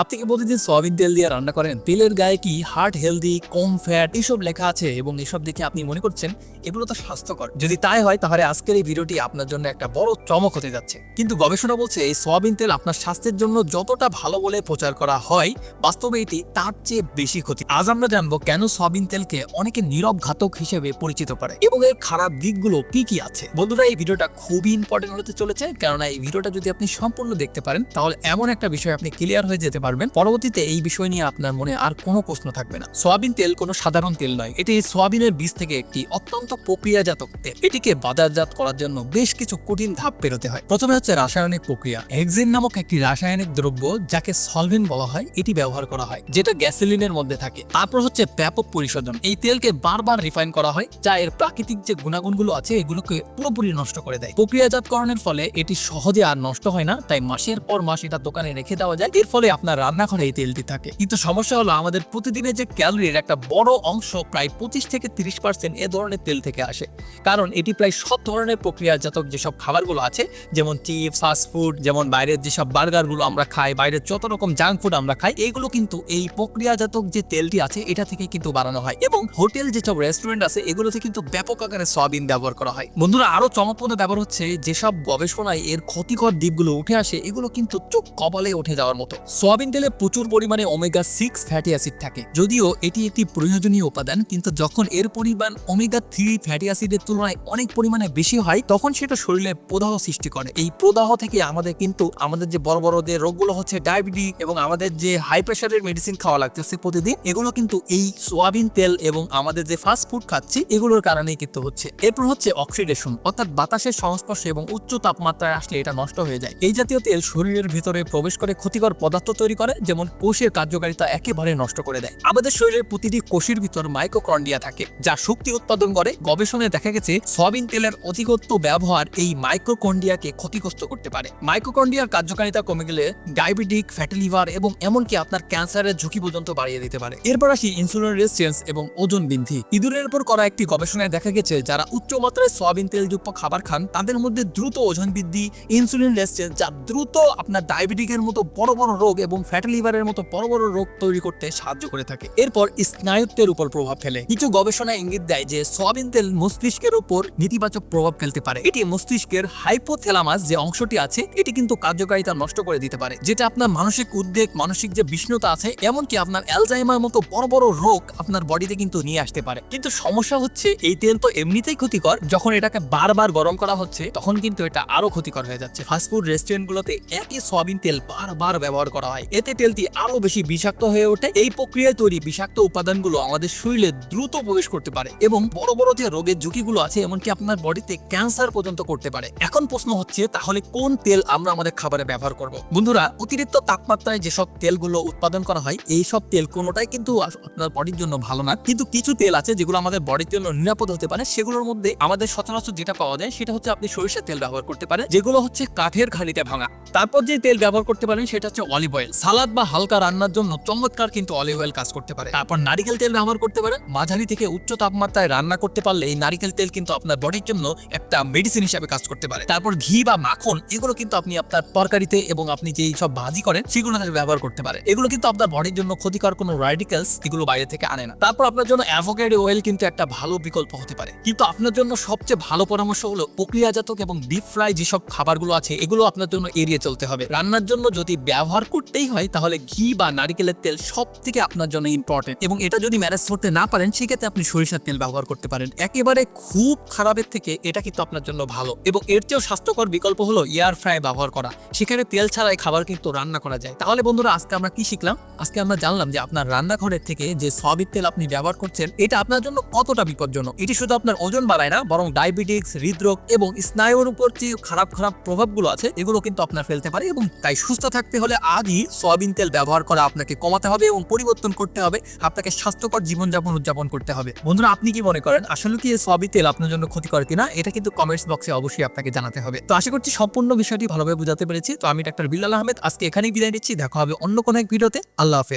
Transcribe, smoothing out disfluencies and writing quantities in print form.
আপনি কি প্রতিদিন সয়াবিন তেল দিয়ে রান্না করেন? তেলের গায়ে কি হার্ট হেলদি, কম ফ্যাট এসব লেখা আছে এবং এসব দেখে আপনি মনে করছেন এগুলো তো স্বাস্থ্যকর। যদি তাই হয় তাহলে আজকের এই ভিডিওটি আপনার জন্য একটা বড় চমক হতে যাচ্ছে। কিন্তু গবেষণা বলছে এই সয়াবিন তেল আপনার স্বাস্থ্যের জন্য যতটা ভালো বলে প্রচার করা হয়, বাস্তবে এটি তার চেয়ে বেশি ক্ষতি। আজ আমরা জানবো কেন সয়াবিন তেলকে অনেকে নীরব ঘাতক হিসেবে পরিচিত করে এবং এর খারাপ দিকগুলো কি কি আছে। বন্ধুরা, এই ভিডিওটা খুবই ইম্পর্টেন্ট হতে চলেছে, কেননা এই ভিডিওটা যদি আপনি সম্পূর্ণ দেখতে পারেন তাহলে এমন একটা বিষয় আপনি ক্লিয়ার হয়ে যেতে পারবেন, পরবর্তীতে এই বিষয় নিয়ে আপনার মনে আর কোনো প্রশ্ন থাকবে না। সয়াবিন তেল কোনো সাধারণ তেল নয়, এটি সয়াবিনের বীজ থেকে একটি অত্যন্ত প্রক্রিয়াজাত তেল। এটিকে বাজারজাত করার জন্য বেশ কিছু কঠিন ধাপ পেরোতে হয়। প্রথমে হচ্ছে রাসায়নিক প্রক্রিয়া। হেক্সেন নামক একটি রাসায়নিক দ্রব্য, যাকে সলভেন্ট বলা হয়, এটি ব্যবহার করা হয়, যেটা গ্যাসোলিনের মধ্যে থাকে। তারপর হচ্ছে ব্যাপক পরিশোধন। এই তেলকে বারবার রিফাইন করা হয়, যা এর প্রাকৃতিক যে গুণাগুণগুলো আছে এগুলোকে পুরোপুরি নষ্ট করে দেয়। প্রক্রিয়াজাতকরণের ফলে এটি সহজে আর নষ্ট হয় না, তাই মাসের পর মাস এটা দোকানে রেখে দেওয়া যায়। এর ফলে আপনার রান্নাঘরে এই তেলটি থাকে। কিন্তু সমস্যা হলো আমাদের প্রতিদিনের যে ক্যালোরির একটা বড় অংশ, প্রায় 25 থেকে 30% এ ধরনের তেল থেকে আসে। কারণ এটি প্রায় সব ধরনের প্রক্রিয়াজাত যেসব খাবারগুলো আছে, যেমন চিপস, ফাস্ট ফুড, যেমন বাইরের যেসব বার্গারগুলো আমরা খাই, বাইরের যত রকম জাঙ্ক ফুড আমরা খাই, এইগুলো কিন্তু এই প্রক্রিয়াজাত যে তেলটি আছে এটা থেকে কিন্তু বানানো হয়। এবং হোটেল যেসব রেস্টুরেন্ট আছে এগুলোতে কিন্তু ব্যাপক আকারে সয়াবিন ব্যবহার করা হয়। বন্ধুরা, আরো চমকপ্রদ ব্যাপার হচ্ছে যেসব গবেষণায় এর ক্ষতিকর দিকগুলো উঠে আসে এগুলো কিন্তু চোখ কপালে উঠে যাওয়ার মতো। সয়াবিন তেলে প্রচুর পরিমাণে ওমেগা 6 ফ্যাটি অ্যাসিড থাকে। যদিও এটি একটি প্রয়োজনীয় উপাদান, কিন্তু যখন এর পরিমাণ ওমেগা 3 ফ্যাটি অ্যাসিডের তুলনায় অনেক পরিমাণে বেশি হয় তখন সেটা শরীরে প্রদাহ সৃষ্টি করে। এই প্রদাহ থেকে আমাদের যে বড় বড় যে রোগগুলো হচ্ছে ডায়াবেটিস এবং আমাদের যে হাই প্রেশারের মেডিসিন খাওয়া লাগতেছে প্রতিদিন, এগুলো কিন্তু এই সয়াবিন তেল এবং আমাদের যে ফাস্ট ফুড খাচ্ছি এগুলোর কারণেই কিন্তু হচ্ছে। এরপর হচ্ছে অক্সিডেশন, অর্থাৎ বাতাসের সংস্পর্শে এবং উচ্চ তাপমাত্রায় আসলে এটা নষ্ট হয়ে যায়। এই জাতীয় তেল শরীরের ভিতরে প্রবেশ করে ক্ষতিকর পদার্থ তৈরি করে, যেমন কোষের কার্যকারিতা একেবারে নষ্ট করে দেয়। আমাদের শরীরের প্রতিটি কোষের ভিতর মাইক্রোকন্ড্রিয়া থাকে, যা শক্তি উৎপাদন করে। গবেষণায় দেখা গেছে সয়াবিন তেলের অতিরিক্ত ব্যবহার এই মাইক্রোকন্ড্রিয়াকে ক্ষতিগ্রস্ত করতে পারে। মাইক্রোকন্ড্রিয়ার কার্যকারিতা কমে গেলে ডায়াবেটিক, ফ্যাটি লিভার এবং এমনকি আপনার ক্যান্সারের ঝুঁকি পর্যন্ত বাড়িয়ে দিতে পারে। এরপর আসি ইনসুলিন রেজিস্ট্যান্স এবং ওজন বৃদ্ধি। ইঁদুরের উপর করা একটি গবেষণায় দেখা গেছে যারা উচ্চ মাত্রায় সয়াবিন তেলযুক্ত খাবার খান তাদের মধ্যে দ্রুত ওজন বৃদ্ধি, ইনসুলিন রেজিস্ট্যান্স, যা দ্রুত আপনার ডায়াবেটিকের মতো বড় বড় রোগ এবং ফ্যাটি লিভারের মতো বড় বড় রোগ তৈরি করতে সাহায্য করে থাকে। এরপর স্নায়ুত্বের উপর প্রভাব ফেলে। কিছু গবেষণা ইঙ্গিত দেয় যে সয়াবিন তেল মস্তিষ্কের উপর নেতিবাচক প্রভাব ফেলতে পারে। এটি মস্তিষ্কের হাইপোথ্যালামাস যে অংশটি আছে এটি কিন্তু কার্যকারিতা নষ্ট করে দিতে পারে, যেটা আপনার মানসিক উদ্বেগ, মানসিক যে বিষণ্ণতা আছে, এমনকি আপনার অ্যালজাইমার মতো বড় বড় রোগ আপনার বডিতে কিন্তু নিয়ে আসতে পারে। কিন্তু সমস্যা হচ্ছে এই তেল তো এমনিতেই ক্ষতিকর, যখন এটাকে বারবার গরম করা হচ্ছে তখন কিন্তু এটা আরো ক্ষতিকর হয়ে যাচ্ছে। ফাস্টফুড রেস্টুরেন্টগুলোতে একই সয়াবিন তেল বারবার ব্যবহার করা হয়, এতে তেলটি আরো বেশি বিষাক্ত হয়ে ওঠে। এই প্রক্রিয়ায় তৈরি বিষাক্ত উপাদানগুলো আমাদের শরীরে দ্রুত প্রবেশ করতে পারে এবং বড় বড় যে রোগের ঝুঁকিগুলো আছে, এমনকি আপনার বডিতে ক্যান্সার পর্যন্ত করতে পারে। এখন প্রশ্ন হচ্ছে তাহলে কোন তেল আমরা আমাদের খাবারে ব্যবহার করব? বন্ধুরা, অতিরিক্ত তাপমাত্রায় যেসব তেলগুলো উৎপাদন করা হয় এই সব তেল কোনোটাই কিন্তু আপনার বডির জন্য ভালো না। কিন্তু কিছু তেল আছে যেগুলো আমাদের বডির জন্য নিরাপদ হতে পারে। সেগুলোর মধ্যে আমাদের সচরাচর যেটা পাওয়া যায় সেটা হচ্ছে আপনি সরিষার তেল ব্যবহার করতে পারেন, যেগুলো হচ্ছে কাঠের খনিতে ভাঙা। তারপর যে তেল ব্যবহার করতে পারেন সেটা হচ্ছে অলিভ অয়েল। সালাদ বা হালকা রান্নার জন্য চমৎকার কিন্তু অলিভ অয়েল কাজ করতে পারে। তারপর নারিকেল তেল ব্যবহার করতে পারেন। মাঝারি থেকে উচ্চ তাপমাত্রায় রান্না করতে পারলে এই নারিকেল তেল কিন্তু আপনার বডির জন্য একটা মেডিসিন হিসেবে কাজ করতে পারে। তারপর ঘি বা মাখন, এগুলো কিন্তু আপনি আপনার তরকারিতে এবং আপনি যেই সব ভাজি করেন সেগুলো ব্যবহার করতে পারেন। এগুলো কিন্তু আপনার বডির জন্য ক্ষতিকর কোনো রাডিক্যালস এগুলো বাইরে থেকে আনে না। তারপর আপনার জন্য অ্যাভোকাডো অয়েল কিন্তু একটা ভালো বিকল্প হতে পারে। কিন্তু আপনার জন্য সবচেয়ে ভালো পরামর্শ হলো প্রক্রিয়াজাত এবং ডিপ ফ্রাই যেসব খাবারগুলো আছে এগুলো আপনার জন্য এড়িয়ে চলতে হবে। রান্নার জন্য যদি ব্যবহার করতেই হয় তাহলে ঘি বা নারিকেলের তেল সব থেকে আপনার জন্য ইম্পর্টেন্ট, এবং এটা যদি ম্যানেজ করতে না পারেন সেক্ষেত্রে আপনি সরিষার তেল ব্যবহার করতে পারেন। একেবারে খুব খারাপের থেকে এটা কিন্তু আপনার জন্য ভালো, এবং এর চেয়েও স্বাস্থ্যকর বিকল্প হলো এয়ার ফ্রাই ব্যবহার করা। সেখানে তেল ছাড়াই খাবার কিন্তু রান্না করা যায়। তাহলে বন্ধুরা, আজকে আমরা কি শিখলাম? আজকে আমরা জানলাম যে আপনার রান্নাঘরের থেকে যে সয়াবিন তেল আপনি ব্যবহার করছেন এটা আপনার জন্য কতটা বিপজ্জনক। এটি শুধু আপনার ওজন বাড়ায় না, বরং ডায়াবেটিস, হৃদরোগ এবং স্নায়ুর উপর যে খারাপ প্রভাবগুলো আছে এগুলো কিন্তু আপনার ফেলতে পারে। এবং তাই সুস্থ থাকতে হলে আজই সয়াবিন তেল ব্যবহার করা আপনাকে কমাতে হবে এবং পরিবর্তন করতে হবে। আপনাকে স্বাস্থ্যকর জীবনযাপন উদযাপন করতে হবে। বন্ধুরা, আপনি কি মনে করেন আসলে কি এই সয়াবিন তেল আপনার জন্য ক্ষতিকর কিনা? এটা কিন্তু কমেন্টস বক্সে অবশ্যই আপনাকে জানাতে হবে। তো আশা করছি সম্পূর্ণ বিষয়টি ভালোভাবে বুঝাতে পেরেছি। তো আমি ডাক্তার বিল্লাল আহমেদ আজকে এখানেই বিদায় নিচ্ছি। দেখা হবে অন্য কোনো এক ভিডিওতে। আল্লাহ হাফেজ।